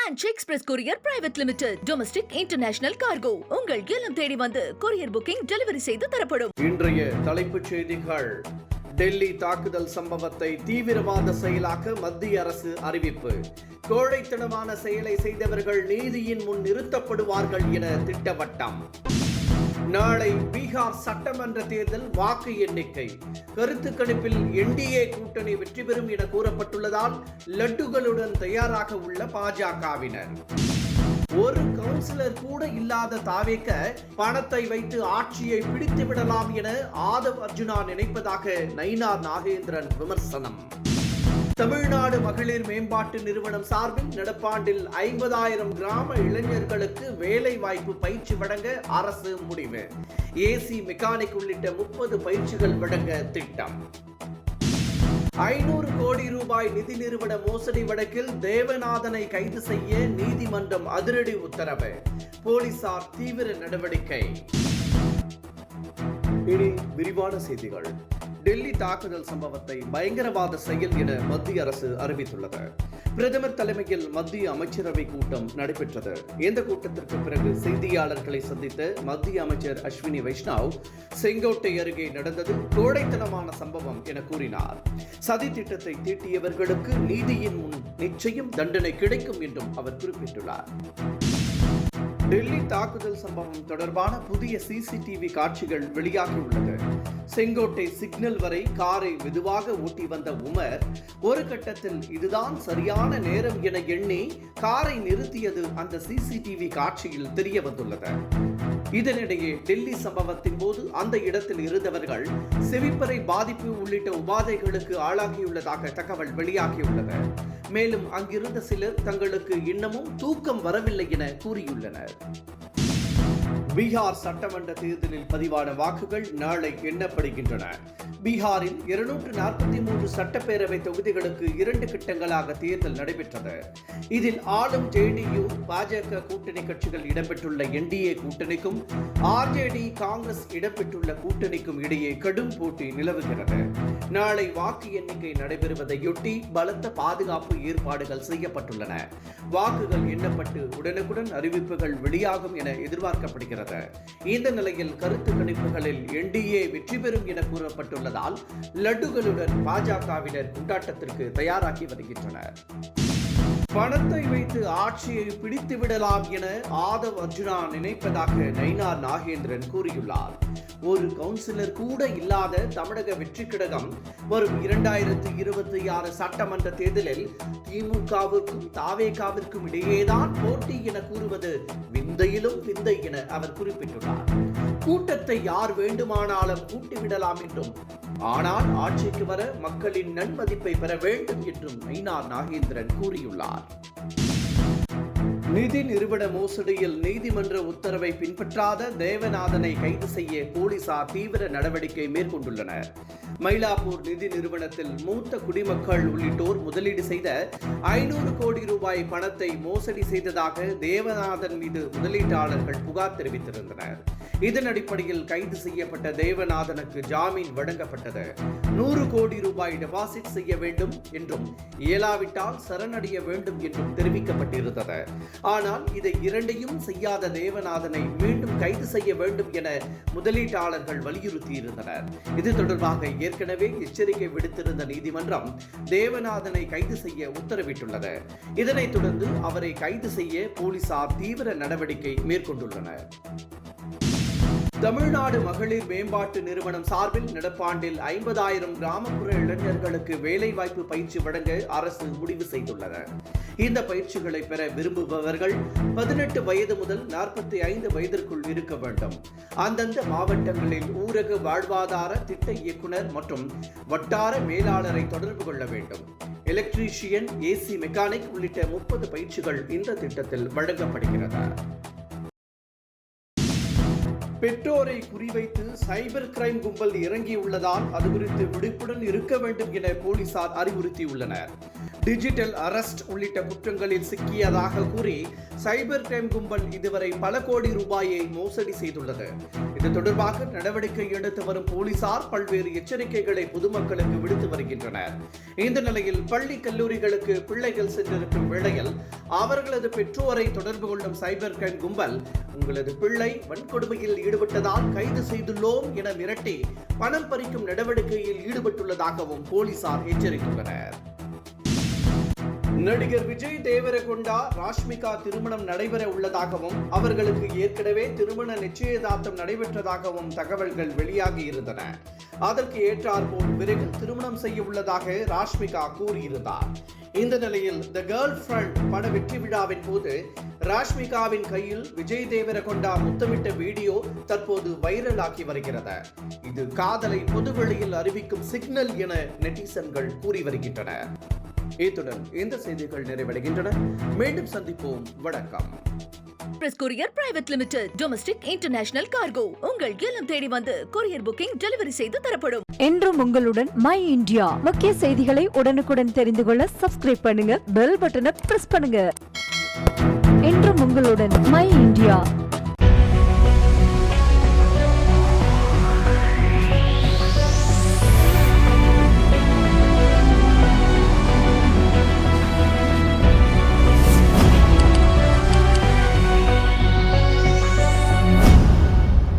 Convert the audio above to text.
Branch Express Courier Private Limited. Domestic International Cargo. உங்கள் இல்லம் தேடி வந்து கொரியர் புக்கிங் டெலிவரி செய்து தரப்படும். இன்றைய தலைப்புச் செய்திகள். டெல்லி தாக்குதல் சம்பவத்தை தீவிரவாத செயலாக்க மத்திய அரசு அறிவிப்பு. கோழைத்தனமான செயலை செய்தவர்கள் நீதியின் முன் நிறுத்தப்படுவார்கள் என திட்டவட்டம். நாளை பீகார் சட்டமன்ற தேர்தல் வாக்கு எண்ணிக்கை. கருத்து கணிப்பில் என்டிஏ கூட்டணி வெற்றி பெறும் என கூறப்பட்டுள்ளதால் லட்டுகளுடன் தயாராக உள்ள பாஜகவினர். ஒரு கவுன்சிலர் கூட இல்லாத தாவேக்க பணத்தை வைத்து ஆட்சியை பிடித்து விடலாம் என ஆதவ் அர்ஜுனா நினைப்பதாக நயினார் நாகேந்திரன் விமர்சனம். தமிழ்நாடு மகளிர் மேம்பாட்டு நிறுவனம் சார்பில் நடப்பாண்டில் 50,000 கிராம இளைஞர்களுக்கு வேலை வாய்ப்பு பயிற்சி வழங்க அரசு முடிவு. ஏசி மெக்கானிக் உள்ளிட்ட 30 பயிற்சிகள் வழங்க திட்டம். 500 கோடி ரூபாய் நிதி நிறுவன மோசடி வழக்கில் தேவநாதனை கைது செய்ய நீதிமன்றம் அதிரடி உத்தரவு. போலீசார் தீவிர நடவடிக்கை. இனி விரிவான செய்திகள். டெல்லி தாக்குதல் சம்பவத்தை பயங்கரவாத செயல் என மத்திய அரசு அறிவித்துள்ளது. பிரதமர் தலைமையில் மத்திய அமைச்சரவை கூட்டம் நடைபெற்றது. இந்த கூட்டத்திற்கு பிறகு செய்தியாளர்களை சந்தித்த மத்திய அமைச்சர் அஸ்வினி வைஷ்ணவ், செங்கோட்டை அருகே நடந்தது கோழைத்தனமான சம்பவம் என கூறினார். சதி திட்டத்தை தீட்டியவர்களுக்கு நீதியின் முன் நிச்சயம் தண்டனை கிடைக்கும் என்றும் அவர் குறிப்பிட்டுள்ளார். டெல்லி தாக்குதல் சம்பவம் தொடர்பான புதிய சிசிடிவி காட்சிகள் வெளியாகியுள்ளது. செங்கோட்டை சிக்னல் வரை காரை மெதுவாக ஓட்டி வந்த உமர் ஒரு கட்டத்தில் இதுதான் சரியான நேரம் என எண்ணி காரை நிறுத்தியது அந்த சிசிடிவி காட்சியில் தெரிய வந்துள்ளது. இதனிடையே டெல்லி சம்பவத்தின் போது அந்த இடத்தில் இருந்தவர்கள் செவிப்பறை பாதிப்பு உள்ளிட்ட உபாதைகளுக்கு ஆளாகியுள்ளதாக தகவல் வெளியாகியுள்ளது. மேலும் அங்கிருந்த சிலர் தங்களுக்கு இன்னமும் தூக்கம் வரவில்லை என கூறியுள்ளனர். பீகார் சட்டமன்ற தேர்தலில் பதிவான வாக்குகள் நாளை எண்ணப்படுகின்றன. பீகாரில் 243 சட்டப்பேரவை தொகுதிகளுக்கு 2 கட்டங்களாக தேர்தல் நடைபெற்றது. இதில் ஆளும் ஜேடியு பாஜக கூட்டணி கட்சிகள் இடம்பெற்றுள்ள என்டிஏ கூட்டணிக்கும் ஆர்ஜேடி காங்கிரஸ் இடம்பெற்றுள்ள கூட்டணிக்கும் இடையே கடும் போட்டி நிலவுகிறது. நாளை வாக்கு எண்ணிக்கை நடைபெறுவதையொட்டி பலத்த பாதுகாப்பு ஏற்பாடுகள் செய்யப்பட்டுள்ளன. வாக்குகள் எண்ணப்பட்டு உடனுக்குடன் அறிவிப்புகள் வெளியாகும் என எதிர்பார்க்கப்படுகிறது. இந்த நிலையில் கருத்து கணிப்புகளில் என்டிஏ வெற்றி பெறும் என கூறப்பட்டுள்ளதால் லட்டுகளுடன் பாஜகவினர் கொண்டாட்டத்திற்கு தயாராகி வருகின்றனர். பணத்தை வைத்து ஆட்சியை பிடித்து விடலாம் என ஆதவ் அர்ஜுனா நினைப்பதாக நயினார் நாகேந்திரன் கூறியுள்ளார். ஒரு கவுன்சிலர் கூட இல்லாத தமிழக வெற்றி கழகம் வரும் 2026 சட்டமன்ற தேர்தலில் திமுகவிற்கும் தாவேகாவிற்கும் இடையேதான் போட்டி என கூறுவது விந்தையிலும் விந்தை என அவர் குறிப்பிட்டுள்ளார். கூட்டத்தை யார் வேண்டுமானாலும் கூட்டிவிடலாம் என்றும், ஆனால் ஆட்சிக்கு வர மக்களின் நன்மதிப்பை பெற வேண்டும் என்றும் நயினார் நாகேந்திரன் கூறியுள்ளார். நிதி நிறுவன மோசடியில் நீதிமன்ற உத்தரவை பின்பற்றாத தேவநாதனை கைது செய்ய போலீசார் தீவிர நடவடிக்கை மேற்கொண்டுள்ளனர். மயிலாப்பூர் நிதி நிறுவனத்தில் மூத்த குடிமக்கள் உள்ளிட்டோர் முதலீடு செய்த 500 கோடி ரூபாய் பணத்தை மோசடி செய்ததாக தேவநாதன் மீது முதலீட்டாளர்கள் புகார் தெரிவித்திருந்தனர். இதன் அடிப்படையில் கைது செய்யப்பட்ட தேவநாதனுக்கு ஜாமீன் வழங்கப்பட்டது. 100 கோடி ரூபாய் டெபாசிட் செய்ய வேண்டும் என்றும் இயலாவிட்டால் சரணடைய வேண்டும் என்றும் தெரிவிக்கப்பட்டிருந்தது. ஆனால் இதை இரண்டையும் செய்யாத தேவநாதனை மீண்டும் கைது செய்ய வேண்டும் என முதலீட்டாளர்கள் வலியுறுத்தியிருந்தனர். இது தொடர்பாக ஏற்கனவே எச்சரிக்கை விடுத்திருந்த நீதிமன்றம் தேவநாதனை கைது செய்ய உத்தரவிட்டுள்ளது. இதனைத் தொடர்ந்து அவரை கைது செய்ய போலீசார் தீவிர நடவடிக்கை மேற்கொண்டுள்ளனர். தமிழ்நாடு மகளிர் மேம்பாட்டு நிறுவனம் சார்பில் நடப்பாண்டில் 50,000 கிராமப்புற இளைஞர்களுக்கு வேலைவாய்ப்பு பயிற்சி வழங்க அரசு முடிவு செய்துள்ளது. இந்த பயிற்சிகளை பெற விரும்புபவர்கள் 18 வயது முதல் 45 வயதிற்குள் இருக்க வேண்டும். அந்தந்த மாவட்டங்களில் ஊரக வாழ்வாதார திட்ட இயக்குனர் மற்றும் வட்டார மேலாளரை தொடர்பு கொள்ள வேண்டும். எலக்ட்ரீஷியன், ஏசி மெக்கானிக் உள்ளிட்ட 30 பயிற்சிகள் இந்த திட்டத்தில் வழங்கப்படுகிறது. பெற்றோரை குறிவைத்து சைபர் கிரைம் கும்பல் இறங்கியுள்ளதால் அது குறித்து விழிப்புடன் இருக்க வேண்டும் என போலீசார் அறிவுறுத்தியுள்ளனர். டிஜிட்டல் அரெஸ்ட் உள்ளிட்ட குற்றங்களில் சிக்கியதாக கூறி சைபர் கிரைம் கும்பல் இதுவரை பல கோடி ரூபாயை மோசடி செய்துள்ளது. இது தொடர்பாக நடவடிக்கை எடுத்து வரும் போலீசார் பல்வேறு எச்சரிக்கைகளை பொதுமக்களுக்கு விடுத்து வருகின்றனர். இந்த நிலையில் பள்ளி கல்லூரிகளுக்கு பிள்ளைகள் சென்றிருக்கும் வேளையில் அவர்களது பெற்றோரை தொடர்பு கொள்ளும் சைபர் கிரைம் கும்பல் உங்களது பிள்ளை வன்கொடுமையில் ஈடுபட்டதால் கைது செய்துள்ளோம் என மிரட்டி பணம் பறிக்கும் நடவடிக்கையில் ஈடுபட்டுள்ளதாகவும் போலீசார் எச்சரித்துள்ளனர். நடிகர் விஜய் தேவரகொண்டா ராஷ்மிகா திருமணம் நடைபெற உள்ளதாகவும் அவர்களுக்கு ஏற்கனவே திருமண நிச்சயதார்த்தம் நடைபெற்றதாகவும் தகவல்கள் வெளியாகி இருந்தன. அதற்கு ஏற்றாற்போல் விரைவில் திருமணம் செய்ய உள்ளதாக ராஷ்மிகா கூறியிருந்தார். இந்த நிலையில் தி கேர்ள் ஃப்ரெண்ட் பட வெற்றி விழாவின் போது ராஷ்மிகாவின் கையில் விஜய் தேவரகொண்டா முத்தமிட்ட வீடியோ தற்போது வைரலாகி வருகிறது. இது காதலை பொதுவெளியில் அறிவிக்கும் சிக்னல் என நெட்டிசன்கள் கூறி வருகின்றனர். இத்துடன் இந்த செய்திகள் நிறைவடைகின்றன. மீண்டும் சந்திப்போம். வணக்கம். Express courier private limited domestic international cargo உங்கள் இல்லம் தேடி வந்து கொரியர் புக்கிங் டெலிவரி செய்து தரப்படும். என்றும் உங்களுடன் மை இந்தியா. முக்கிய செய்திகளை உடனுக்குடன் தெரிந்து கொள்ள சப்ஸ்கிரைப் பண்ணுங்க, பெல் பட்டனை பிரஸ் பண்ணுங்க. என்றும் உங்களுடன் மை இந்தியா.